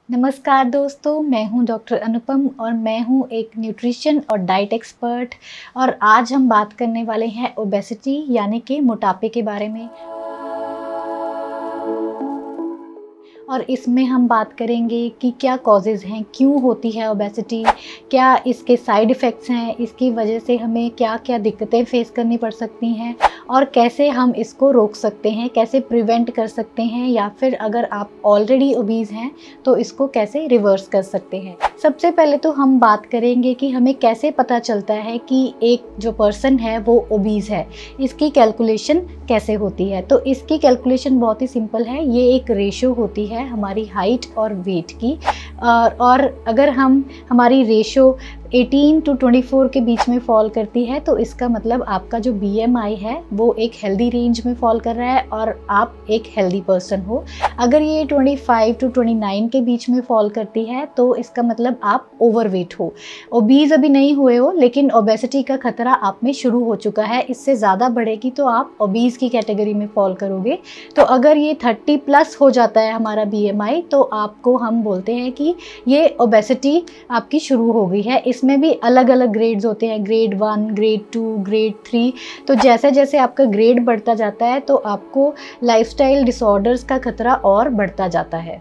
नमस्कार दोस्तों, मैं हूं डॉक्टर अनुपम और मैं हूं एक न्यूट्रिशन और डाइट एक्सपर्ट। और आज हम बात करने वाले हैं ओबेसिटी यानी कि मोटापे के बारे में। और इसमें हम बात करेंगे कि क्या कॉजेज़ हैं, क्यों होती है ओबेसिटी, क्या इसके साइड इफ़ेक्ट्स हैं, इसकी वजह से हमें क्या क्या दिक्कतें फेस करनी पड़ सकती हैं और कैसे हम इसको रोक सकते हैं, कैसे प्रिवेंट कर सकते हैं, या फिर अगर आप ऑलरेडी ओबीज़ हैं तो इसको कैसे रिवर्स कर सकते हैं। सबसे पहले तो हम बात करेंगे कि हमें कैसे पता चलता है कि एक जो पर्सन है वो ओबीज़ है, इसकी कैलकुलेशन कैसे होती है। तो इसकी कैलकुलेशन बहुत ही सिंपल है, ये एक रेशो होती है हमारी हाइट और वेट की। और अगर हमारी रेशो 18 to 24 के बीच में फॉल करती है तो इसका मतलब आपका जो BMI है वो एक हेल्दी रेंज में फॉल कर रहा है और आप एक हेल्दी पर्सन हो। अगर ये 25 to 29 के बीच में फॉल करती है तो इसका मतलब आप ओवरवेट हो, ओबीज़ अभी नहीं हुए हो लेकिन ओबेसिटी का खतरा आप में शुरू हो चुका है। इससे ज़्यादा बढ़ेगी तो आप ओबीज़ की कैटेगरी में फॉल करोगे। तो अगर ये 30 प्लस हो जाता है हमारा BMI तो आपको हम बोलते हैं कि ये ओबेसिटी आपकी शुरू हो गई है। इसमें भी अलग अलग ग्रेड्स होते हैं, ग्रेड 1, ग्रेड 2, ग्रेड 3। तो जैसे जैसे आपका ग्रेड बढ़ता जाता है तो आपको लाइफस्टाइल डिसऑर्डर्स का खतरा और बढ़ता जाता है।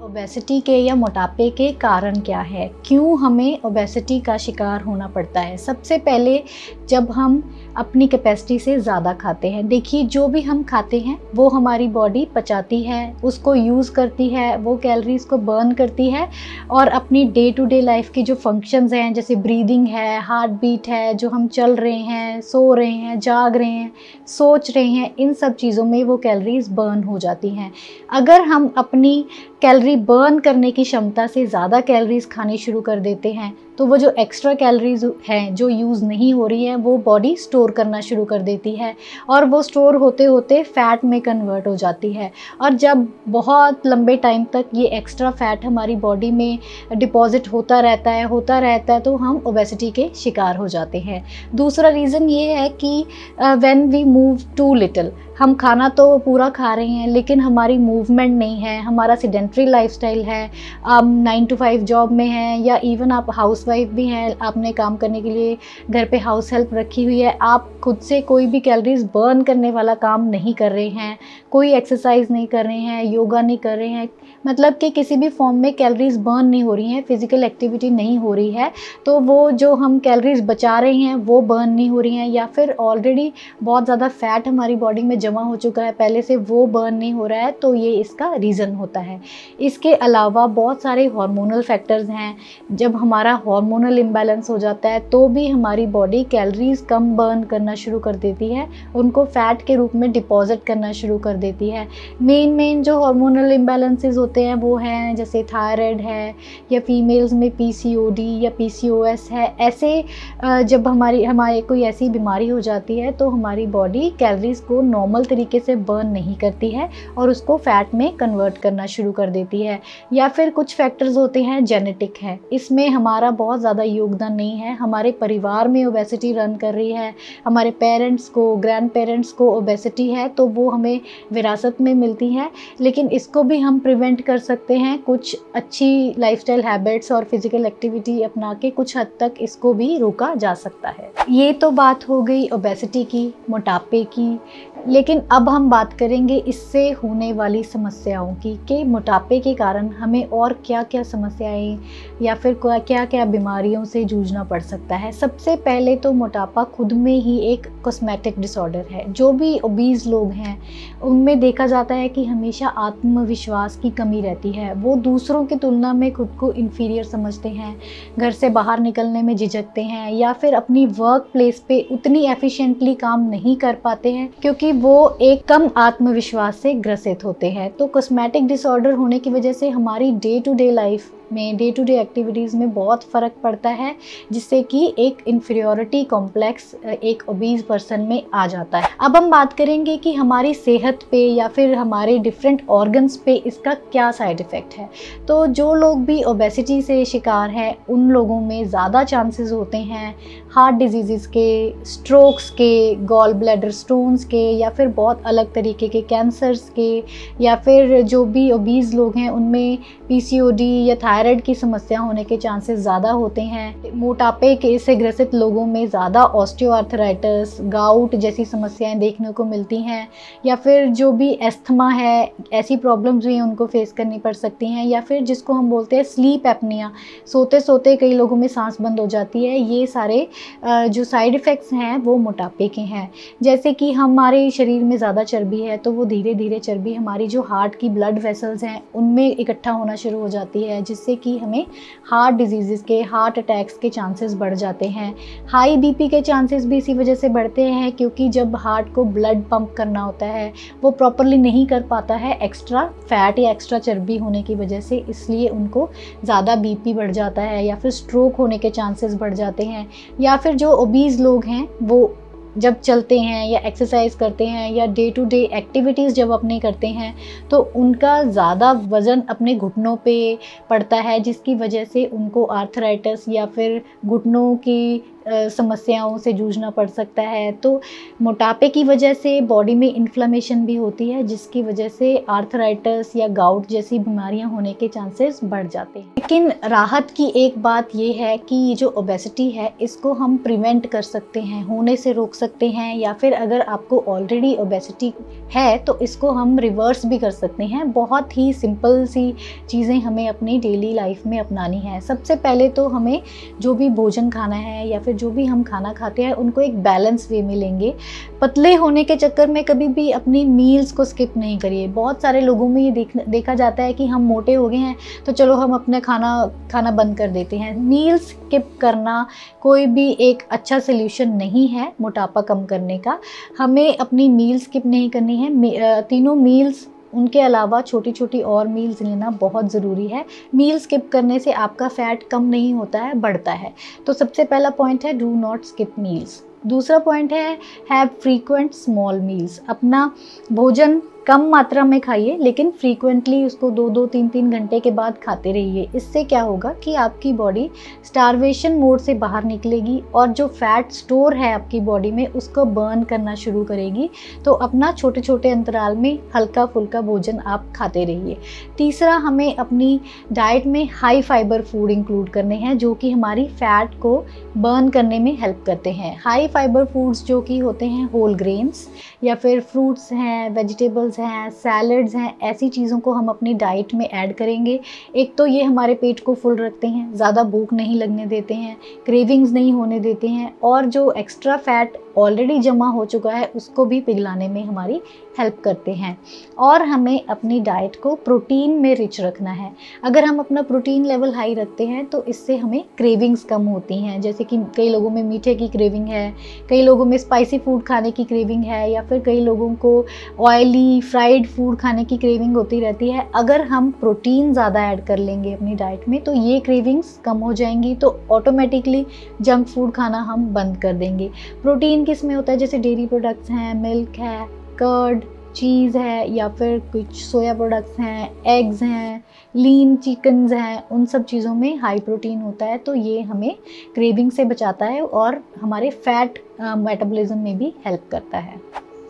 ओबेसिटी के या मोटापे के कारण क्या है, क्यों हमें ओबेसिटी का शिकार होना पड़ता है। सबसे पहले जब हम अपनी कैपेसिटी से ज़्यादा खाते हैं, देखिए जो भी हम खाते हैं वो हमारी बॉडी पचाती है, उसको यूज़ करती है, वो कैलोरीज़ को बर्न करती है और अपनी डे टू डे लाइफ की जो फंक्शंस हैं जैसे ब्रीदिंग है, हार्ट बीट है, जो हम चल रहे हैं, सो रहे हैं, जाग रहे हैं, सोच रहे हैं, इन सब चीज़ों में वो कैलोरीज़ बर्न हो जाती हैं। अगर हम अपनी कैलोरी बर्न करने की क्षमता से ज़्यादा कैलोरीज़ खानी शुरू कर देते हैं तो वो जो एक्स्ट्रा कैलोरीज़ हैं जो यूज़ नहीं हो रही हैं वो बॉडी स्टोर करना शुरू कर देती है और वो स्टोर होते होते फ़ैट में कन्वर्ट हो जाती है। और जब बहुत लंबे टाइम तक ये एक्स्ट्रा फ़ैट हमारी बॉडी में डिपॉज़िट होता रहता है तो हम ओबेसिटी के शिकार हो जाते हैं। दूसरा रीज़न ये है कि when we move to little, हम खाना तो पूरा खा रहे हैं लेकिन हमारी मूवमेंट नहीं है, हमारा सेडेंटरी लाइफस्टाइल है, आप 9 to 5 जॉब में हैं या इवन आप हाउसवाइफ भी हैं, आपने काम करने के लिए घर पे हाउस हेल्प रखी हुई है, आप खुद से कोई भी कैलोरीज बर्न करने वाला काम नहीं कर रहे हैं, कोई एक्सरसाइज नहीं कर रहे हैं, योगा नहीं कर रहे हैं, मतलब कि किसी भी फॉर्म में कैलोरीज बर्न नहीं हो रही हैं, फिजिकल एक्टिविटी नहीं हो रही है, तो वो जो हम कैलोरीज बचा रहे हैं वो बर्न नहीं हो रही हैं, या फिर ऑलरेडी बहुत ज़्यादा फैट हमारी बॉडी में जमा हो चुका है पहले से, वो बर्न नहीं हो रहा है, तो ये इसका रीज़न होता है। इसके अलावा बहुत सारे हार्मोनल फैक्टर्स हैं। जब हमारा हार्मोनल इम्बैलेंस हो जाता है तो भी हमारी बॉडी कैलोरीज कम बर्न करना शुरू कर देती है, उनको फैट के रूप में डिपॉजिट करना शुरू कर देती है। मेन जो हार्मोनल इम्बैलेंसेस होते हैं वो हैं जैसे थायराइड है या फीमेल्स में PCOD या PCOS है। ऐसे जब हमारे कोई ऐसी बीमारी हो जाती है तो हमारी बॉडी कैलोरीज को नॉर्मल तरीके से बर्न नहीं करती है और उसको फैट में कन्वर्ट करना शुरू कर देती है। या फिर कुछ फैक्टर्स होते हैं जेनेटिक है, इसमें हमारा बहुत ज़्यादा योगदान नहीं है, हमारे परिवार में ओबेसिटी रन कर रही है, हमारे पेरेंट्स को, ग्रैंड पेरेंट्स को ओबेसिटी है तो वो हमें विरासत में मिलती है, लेकिन इसको भी हम प्रिवेंट कर सकते हैं कुछ अच्छी लाइफस्टाइल हैबिट्स और फिजिकल एक्टिविटी अपना के, कुछ हद तक इसको भी रोका जा सकता है। ये तो बात हो गई ओबेसिटी की, मोटापे की। लेकिन अब हम बात करेंगे इससे होने वाली समस्याओं की कि मोटापे के कारण हमें और क्या क्या समस्याएं या फिर क्या क्या बीमारियों से जूझना पड़ सकता है। सबसे पहले तो मोटापा खुद में ही एक कॉस्मेटिक डिसऑर्डर है। जो भी ओबीज़ लोग हैं उनमें देखा जाता है कि हमेशा आत्मविश्वास की कमी रहती है, वो दूसरों की तुलना में खुद को इन्फीरियर समझते हैं, घर से बाहर निकलने में झिझकते हैं या फिर अपनी वर्क प्लेस पे उतनी एफिशिएंटली काम नहीं कर पाते हैं क्योंकि वो एक कम आत्मविश्वास से ग्रसित होते हैं। तो कॉस्मेटिक डिसऑर्डर होने की वजह से हमारी डे टू डे लाइफ में, डे टू डे एक्टिविटीज़ में बहुत फ़र्क पड़ता है, जिससे कि एक इन्फीरियॉरिटी कॉम्प्लेक्स एक ओबीज़ पर्सन में आ जाता है। अब हम बात करेंगे कि हमारी सेहत पे या फिर हमारे डिफरेंट ऑर्गन्स पे इसका क्या साइड इफ़ेक्ट है। तो जो लोग भी ओबेसिटी से शिकार हैं उन लोगों में ज़्यादा चांसेस होते हैं हार्ट डिजीज़ के, स्ट्रोक्स के, गॉल ब्लैडर स्टोन्स के, या फिर बहुत अलग तरीके के कैंसर्स के, या फिर जो भी ओबीज़ लोग हैं उनमें पीसीओडी या थायराइड की समस्या होने के चांसेस ज़्यादा होते हैं। मोटापे के से ग्रसित लोगों में ज़्यादा ऑस्टियोआर्थराइटिस, गाउट जैसी समस्याएं देखने को मिलती हैं, या फिर जो भी एस्थमा है, ऐसी प्रॉब्लम्स भी उनको फेस करनी पड़ सकती हैं, या फिर जिसको हम बोलते हैं स्लीप एपनिया, सोते सोते कई लोगों में सांस बंद हो जाती है। ये सारे जो साइड इफ़ेक्ट्स हैं वो मोटापे के हैं। जैसे कि हमारे शरीर में ज़्यादा चर्बी है तो वो धीरे धीरे चर्बी हमारी जो हार्ट की ब्लड वेसल्स हैं उनमें इकट्ठा होना शुरू हो जाती है, जिससे कि हमें हार्ट डिजीज़ के, हार्ट अटैक्स के चांसेस बढ़ जाते हैं। हाई बीपी के चांसेस भी इसी वजह से बढ़ते हैं, क्योंकि जब हार्ट को ब्लड पंप करना होता है वो प्रॉपरली नहीं कर पाता है एक्स्ट्रा फैट या एक्स्ट्रा चर्बी होने की वजह से, इसलिए उनको ज़्यादा बीपी बढ़ जाता है, या फिर स्ट्रोक होने के चांसेस बढ़ जाते हैं। या फिर जो ओबीज़ लोग हैं वो जब चलते हैं या एक्सरसाइज करते हैं या डे टू डे एक्टिविटीज़ जब अपने करते हैं तो उनका ज़्यादा वज़न अपने घुटनों पे पड़ता है, जिसकी वजह से उनको आर्थराइटिस या फिर घुटनों की समस्याओं से जूझना पड़ सकता है। तो मोटापे की वजह से बॉडी में इन्फ्लेमेशन भी होती है, जिसकी वजह से आर्थराइटिस या गाउट जैसी बीमारियां होने के चांसेस बढ़ जाते हैं। लेकिन राहत की एक बात ये है कि ये जो ओबेसिटी है इसको हम प्रिवेंट कर सकते हैं, होने से रोक सकते हैं, या फिर अगर आपको ऑलरेडी ओबेसिटी है तो इसको हम रिवर्स भी कर सकते हैं। बहुत ही सिंपल सी चीज़ें हमें अपनी डेली लाइफ में अपनानी है। सबसे पहले तो हमें जो भी भोजन खाना है या फिर जो भी हम खाना खाते हैं उनको एक बैलेंस वे में लेंगे। पतले होने के चक्कर में कभी भी अपनी मील्स को स्किप नहीं करिए। बहुत सारे लोगों में ये देखा जाता है कि हम मोटे हो गए हैं तो चलो हम अपने खाना बंद कर देते हैं। मील्स स्किप करना कोई भी एक अच्छा सोल्यूशन नहीं है मोटापा कम करने का। हमें अपनी मील स्किप नहीं करनी है। तीनों मील्स उनके अलावा छोटी छोटी और मील्स लेना बहुत ज़रूरी है। मील स्किप करने से आपका फ़ैट कम नहीं होता है, बढ़ता है। तो सबसे पहला पॉइंट है डू नॉट स्किप मील्स। दूसरा पॉइंट है हैव फ्रीक्वेंट स्मॉल मील्स। अपना भोजन कम मात्रा में खाइए लेकिन फ्रीक्वेंटली उसको 2-2, 3-3 घंटे के बाद खाते रहिए। इससे क्या होगा कि आपकी बॉडी स्टारवेशन मोड से बाहर निकलेगी और जो फैट स्टोर है आपकी बॉडी में उसको बर्न करना शुरू करेगी। तो अपना छोटे छोटे अंतराल में हल्का फुल्का भोजन आप खाते रहिए। तीसरा, हमें अपनी डाइट में हाई फाइबर फूड इंक्लूड करने हैं जो कि हमारी फैट को बर्न करने में हेल्प करते हैं। हाई फाइबर फूड्स जो कि होते हैं होल ग्रेन्स या फिर फ्रूट्स हैं, वेजिटेबल्स हैं, सैलड्स हैं, ऐसी चीज़ों को हम अपनी डाइट में ऐड करेंगे। एक तो ये हमारे पेट को फुल रखते हैं, ज़्यादा भूख नहीं लगने देते हैं, क्रेविंग्स नहीं होने देते हैं, और जो एक्स्ट्रा फैट ऑलरेडी जमा हो चुका है उसको भी पिघलाने में हमारी हेल्प करते हैं। और हमें अपनी डाइट को प्रोटीन में रिच रखना है। अगर हम अपना प्रोटीन लेवल हाई रखते हैं तो इससे हमें क्रेविंग्स कम होती हैं। जैसे कि कई लोगों में मीठे की क्रेविंग है, कई लोगों में स्पाइसी फूड खाने की क्रेविंग है, या फिर कई लोगों को ऑयली फ्राइड फूड खाने की क्रेविंग होती रहती है। अगर हम प्रोटीन ज़्यादा ऐड कर लेंगे अपनी डाइट में तो ये क्रेविंग्स कम हो जाएंगी, तो ऑटोमेटिकली जंक फूड खाना हम बंद कर देंगे। प्रोटीन किस में होता है, जैसे डेयरी प्रोडक्ट्स हैं, मिल्क है, कर्ड, चीज़ है, या फिर कुछ सोया प्रोडक्ट्स हैं, एग्स हैं, लीन चिकन्स हैं, उन सब चीज़ों में हाई प्रोटीन होता है। तो ये हमें क्रेविंग से बचाता है और हमारे फैट मेटाबॉलिज्म में भी हेल्प करता है।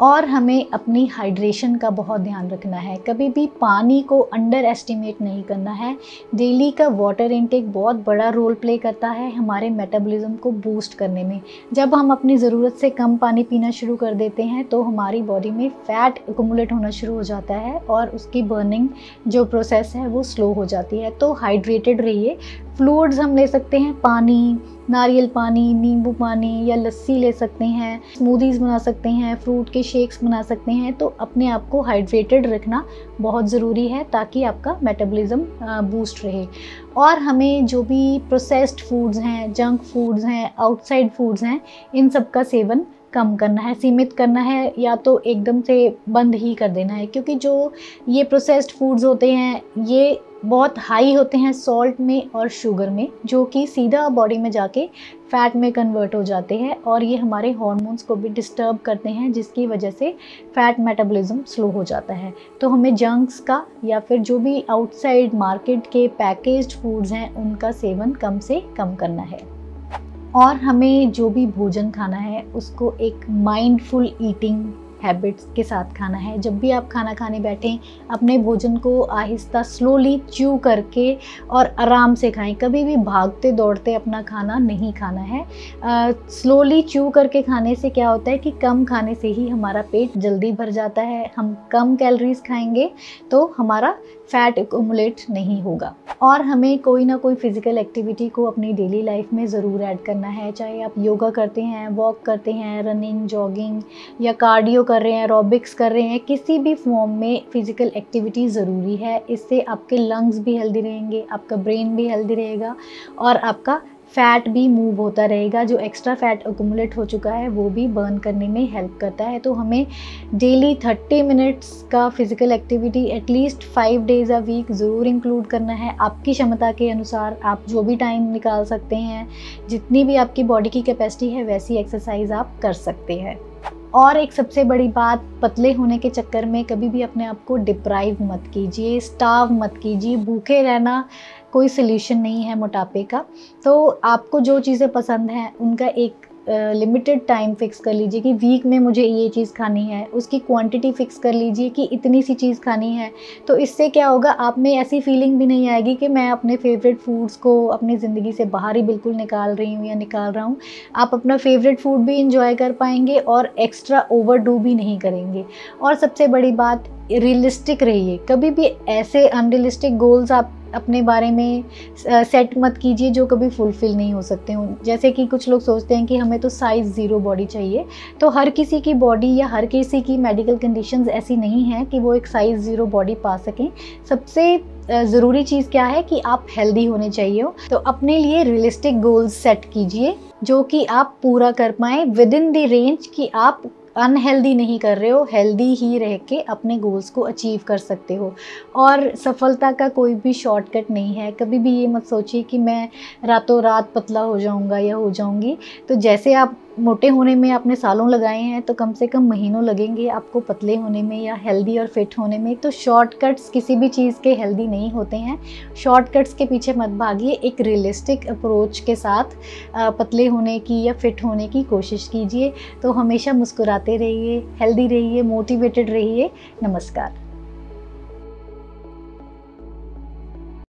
और हमें अपनी हाइड्रेशन का बहुत ध्यान रखना है। कभी भी पानी को अंडर एस्टिमेट नहीं करना है। डेली का वाटर इनटेक बहुत बड़ा रोल प्ले करता है हमारे मेटाबॉलिज्म को बूस्ट करने में। जब हम अपनी ज़रूरत से कम पानी पीना शुरू कर देते हैं तो हमारी बॉडी में फ़ैट एक्युमुलेट होना शुरू हो जाता है और उसकी बर्निंग जो प्रोसेस है वो स्लो हो जाती है। तो हाइड्रेटेड रहिए। फ्लूइड्स हम ले सकते हैं, पानी, नारियल पानी, नींबू पानी या लस्सी ले सकते हैं, स्मूदीज़ बना सकते हैं, फ्रूट के शेक्स बना सकते हैं। तो अपने आप को हाइड्रेटेड रखना बहुत ज़रूरी है ताकि आपका मेटाबॉलिज्म बूस्ट रहे। और हमें जो भी प्रोसेस्ड फूड्स हैं, जंक फूड्स हैं, आउटसाइड फूड्स हैं, इन सब का सेवन कम करना है, सीमित करना है, या तो एकदम से बंद ही कर देना है। क्योंकि जो ये प्रोसेस्ड फूड्स होते हैं ये बहुत हाई होते हैं सॉल्ट में और शुगर में, जो कि सीधा बॉडी में जाके फ़ैट में कन्वर्ट हो जाते हैं और ये हमारे हॉर्मोन्स को भी डिस्टर्ब करते हैं, जिसकी वजह से फ़ैट मेटाबॉलिज्म स्लो हो जाता है। तो हमें जंक्स का या फिर जो भी आउटसाइड मार्केट के पैकेज्ड फूड्स हैं उनका सेवन कम से कम करना है। और हमें जो भी भोजन खाना है उसको एक माइंडफुल ईटिंग हैबिट्स के साथ खाना है। जब भी आप खाना खाने बैठें, अपने भोजन को आहिस्ता स्लोली च्यू करके और आराम से खाएं। कभी भी भागते दौड़ते अपना खाना नहीं खाना है। स्लोली च्यू करके खाने से क्या होता है कि कम खाने से ही हमारा पेट जल्दी भर जाता है। हम कम कैलोरीज खाएंगे तो हमारा फैट एक्यूमुलेट नहीं होगा। और हमें कोई ना कोई फिज़िकल एक्टिविटी को अपनी डेली लाइफ में ज़रूर ऐड करना है। चाहे आप योगा करते हैं, वॉक करते हैं, रनिंग, जॉगिंग या कार्डियो कर रहे हैं, एरोबिक्स कर रहे हैं, किसी भी फॉर्म में फ़िज़िकल एक्टिविटी ज़रूरी है। इससे आपके लंग्स भी हेल्दी रहेंगे, आपका ब्रेन भी हेल्दी रहेगा और आपका फ़ैट भी मूव होता रहेगा। जो एक्स्ट्रा फ़ैट एक्यूमुलेट हो चुका है वो भी बर्न करने में हेल्प करता है। तो हमें डेली 30 मिनट्स का physical activity at least 5 days a week ज़रूर इंक्लूड करना है। आपकी क्षमता के अनुसार आप जो भी टाइम निकाल सकते हैं, जितनी भी आपकी बॉडी की कैपेसिटी है वैसी एक्सरसाइज आप कर सकते हैं। और एक सबसे बड़ी बात, पतले होने के चक्कर में कभी भी अपने आप को डिप्राइव मत कीजिए, स्टार्व मत कीजिए। भूखे रहना कोई सल्यूशन नहीं है मोटापे का। तो आपको जो चीज़ें पसंद हैं उनका एक लिमिटेड टाइम फिक्स कर लीजिए कि वीक में मुझे ये चीज़ खानी है, उसकी क्वांटिटी फिक्स कर लीजिए कि इतनी सी चीज़ खानी है। तो इससे क्या होगा, आप में ऐसी फीलिंग भी नहीं आएगी कि मैं अपने फेवरेट फूड्स को अपनी ज़िंदगी से बाहर ही बिल्कुल निकाल रही हूँ या निकाल रहा हूँ। आप अपना फेवरेट फूड भी इंजॉय कर पाएंगे और एक्स्ट्रा ओवरडू भी नहीं करेंगे। और सबसे बड़ी बात, रियलिस्टिक रहिए। कभी भी ऐसे अनरियलिस्टिक गोल्स आप अपने बारे में सेट मत कीजिए जो कभी फुलफ़िल नहीं हो सकते हों। जैसे कि कुछ लोग सोचते हैं कि हमें तो साइज़ 0 बॉडी चाहिए। तो हर किसी की बॉडी या हर किसी की मेडिकल कंडीशंस ऐसी नहीं हैं कि वो एक साइज़ 0 बॉडी पा सकें। सबसे ज़रूरी चीज़ क्या है कि आप हेल्दी होने चाहिए हो। तो अपने लिए रियलिस्टिक गोल्स सेट कीजिए जो कि आप पूरा कर पाएँ विद इन द रेंज कि आप अनहेल्दी नहीं कर रहे हो, हेल्दी ही रह के अपने गोल्स को अचीव कर सकते हो। और सफलता का कोई भी शॉर्टकट नहीं है। कभी भी ये मत सोचिए कि मैं रातों रात पतला हो जाऊंगा या हो जाऊंगी। तो जैसे आप मोटे होने में आपने सालों लगाए हैं, तो कम से कम महीनों लगेंगे आपको पतले होने में या हेल्दी और फिट होने में। तो शॉर्टकट्स किसी भी चीज़ के हेल्दी नहीं होते हैं। शॉर्टकट्स के पीछे मत भागिए, एक रियलिस्टिक अप्रोच के साथ पतले होने की या फिट होने की कोशिश कीजिए। तो हमेशा मुस्कुराते रहिए, हेल्दी रहिए, मोटिवेटेड रहिए। नमस्कार।